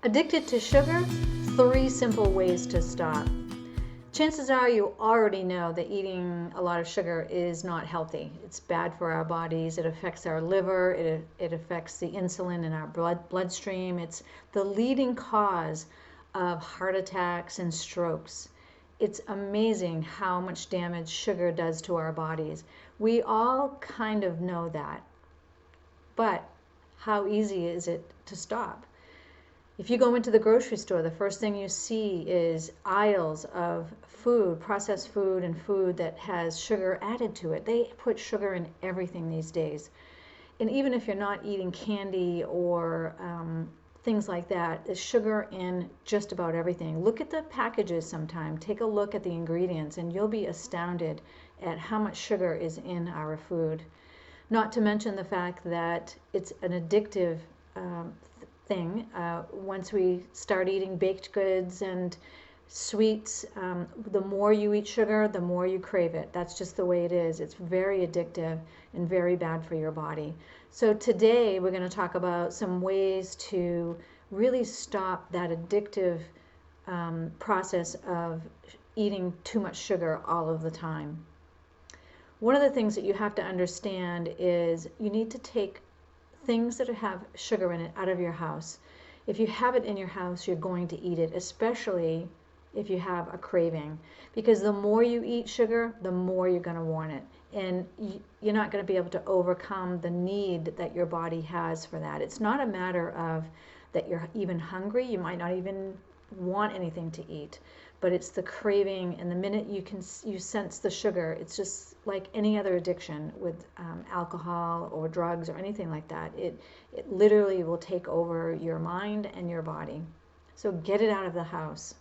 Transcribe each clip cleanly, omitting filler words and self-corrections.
Addicted to sugar? 3 simple ways to stop. Chances are you already know that eating a lot of sugar is not healthy. It's bad for our bodies. It affects our liver. It affects the insulin in our bloodstream. It's the leading cause of heart attacks and strokes. It's amazing how much damage sugar does to our bodies. We all kind of know that. But how easy is it to stop? If you go into the grocery store, the first thing you see is aisles of food, processed food, and food that has sugar added to it. They put sugar in everything these days. And even if you're not eating candy or things like that, there's sugar in just about everything. Look at the packages sometime. Take a look at the ingredients, and you'll be astounded at how much sugar is in our food. Not to mention the fact that it's an addictive thing. Once we start eating baked goods and sweets, the more you eat sugar, the more you crave it. That's just the way it is. It's very addictive and very bad for your body. So today we're going to talk about some ways to really stop that addictive process of eating too much sugar all of the time. One of the things that you have to understand is you need to take things that have sugar in it out of your house. If you have it in your house, you're going to eat it, especially if you have a craving, because the more you eat sugar, the more you're going to want it, and you're not going to be able to overcome the need that your body has for that. It's not a matter of that you're even hungry. You might not even want anything to eat, but it's the craving, and the minute you sense the sugar, it's just like any other addiction with alcohol or drugs or anything like that. It literally will take over your mind and your body. So get it out of the house.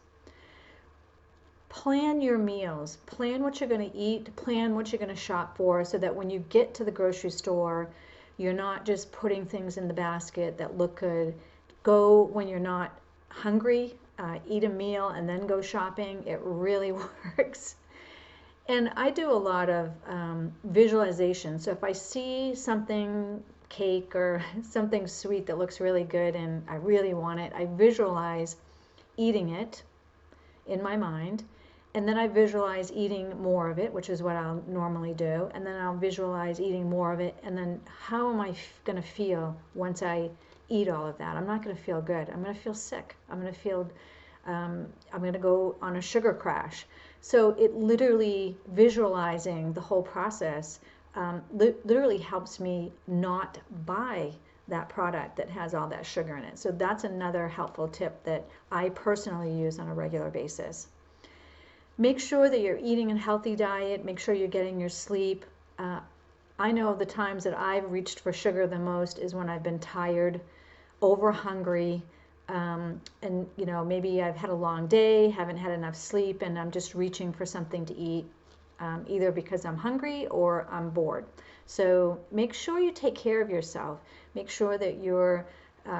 Plan your meals. Plan what you're going to eat. Plan what you're going to shop for, so that when you get to the grocery store, you're not just putting things in the basket that look good. Go when you're not hungry. Eat a meal and then go shopping. It really works. And I do a lot of visualization. So if I see something, cake or something sweet that looks really good and I really want it, I visualize eating it in my mind. And then I visualize eating more of it, which is what I'll normally do. And then I'll visualize eating more of it. And then how am I going to feel once I eat all of that? I'm not going to feel good. I'm going to feel sick. I'm going to feel, I'm going to go on a sugar crash. So it literally, visualizing the whole process literally helps me not buy that product that has all that sugar in it. So that's another helpful tip that I personally use on a regular basis. Make sure that you're eating a healthy diet. Make sure you're getting your sleep. I know the times that I've reached for sugar the most is when I've been tired, over hungry, and maybe I've had a long day, haven't had enough sleep, and I'm just reaching for something to eat, either because I'm hungry or I'm bored. So make sure you take care of yourself. Make sure that you're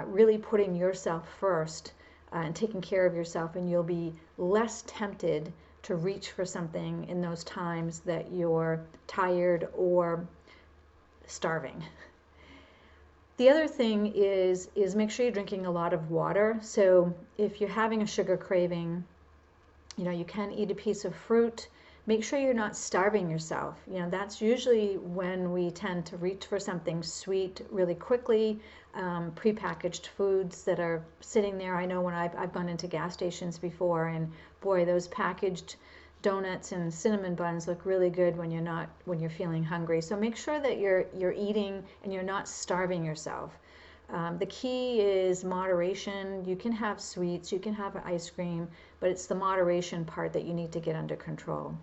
really putting yourself first and taking care of yourself, and you'll be less tempted to reach for something in those times that you're tired or starving. The other thing is make sure you're drinking a lot of water. So if you're having a sugar craving, you can eat a piece of fruit. Make sure you're not starving yourself. That's usually when we tend to reach for something sweet really quickly, prepackaged foods that are sitting there. I know when I've gone into gas stations before, and boy, those packaged donuts and cinnamon buns look really good when you're feeling hungry. So make sure that you're eating and you're not starving yourself. The key is moderation. You can have sweets, you can have ice cream, but it's the moderation part that you need to get under control.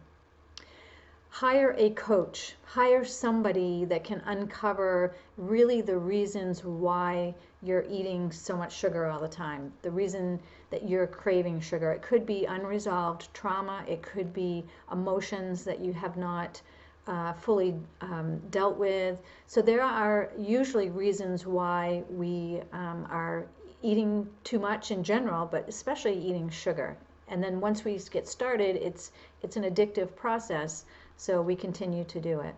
Hire a coach. Hire somebody that can uncover really the reasons why you're eating so much sugar all the time, the reason that you're craving sugar. It could be unresolved trauma. It could be emotions that you have not fully dealt with. So there are usually reasons why we are eating too much in general, but especially eating sugar. And then once we get started, it's an addictive process, so we continue to do it.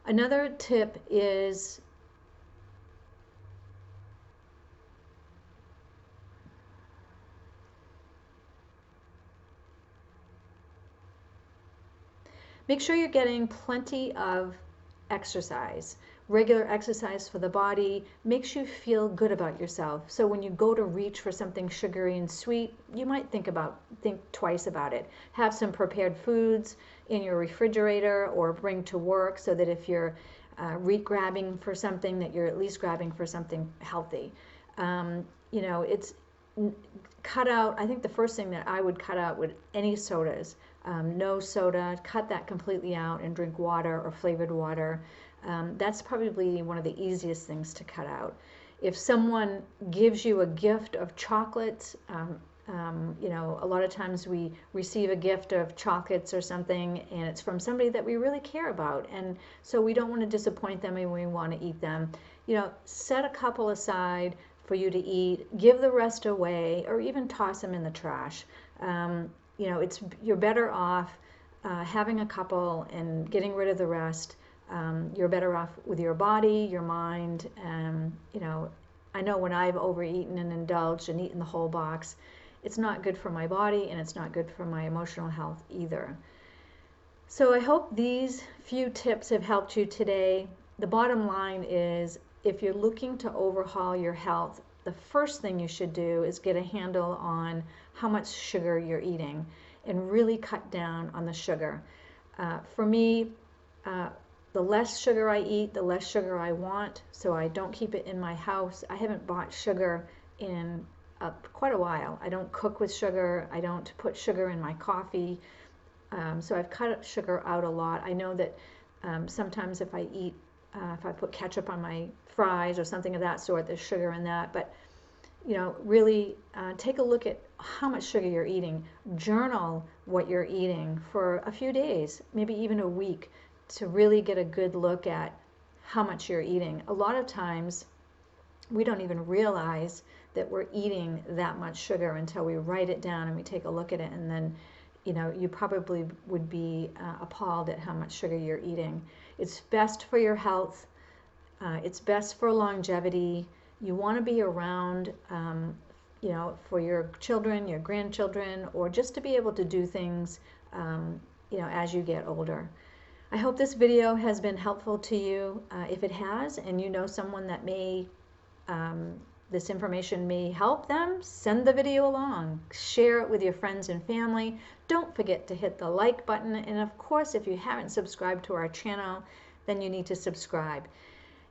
Another tip is Make sure you're getting plenty of exercise. Regular exercise for the body makes you feel good about yourself. So when you go to reach for something sugary and sweet, you might think twice about it. Have some prepared foods in your refrigerator or bring to work, so that if you're grabbing for something, that you're at least grabbing for something healthy. You know, it's cut out. I think the first thing that I would cut out would any sodas. No soda. Cut that completely out and drink water or flavored water. That's probably one of the easiest things to cut out. If someone gives you a gift of chocolates, you know, a lot of times we receive a gift of chocolates or something, and it's from somebody that we really care about, and so we don't want to disappoint them and we want to eat them. You know, set a couple aside for you to eat, give the rest away, or even toss them in the trash. You know, you're better off having a couple and getting rid of the rest. You're better off with your body, your mind. You know, I know when I've overeaten and indulged and eaten the whole box, it's not good for my body and it's not good for my emotional health either. So I hope these few tips have helped you today. The bottom line is, if you're looking to overhaul your health, the first thing you should do is get a handle on how much sugar you're eating and really cut down on the sugar. For me, the less sugar I eat, the less sugar I want, so I don't keep it in my house. I haven't bought sugar in quite a while. I don't cook with sugar. I don't put sugar in my coffee. So I've cut sugar out a lot. I know that sometimes if I put ketchup on my fries or something of that sort, there's sugar in that. But, you know, really take a look at how much sugar you're eating. Journal what you're eating for a few days, maybe even a week, to really get a good look at how much you're eating. A lot of times we don't even realize that we're eating that much sugar until we write it down and we take a look at it, and then, you know, you probably would be appalled at how much sugar you're eating. It's best for your health. It's best for longevity. You want to be around, you know, for your children, your grandchildren, or just to be able to do things, you know, as you get older. I hope this video has been helpful to you. If it has, and you know someone that this information may help them, send the video along. Share it with your friends and family. Don't forget to hit the like button. And of course, if you haven't subscribed to our channel, then you need to subscribe.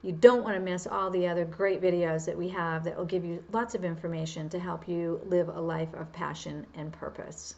You don't want to miss all the other great videos that we have that will give you lots of information to help you live a life of passion and purpose.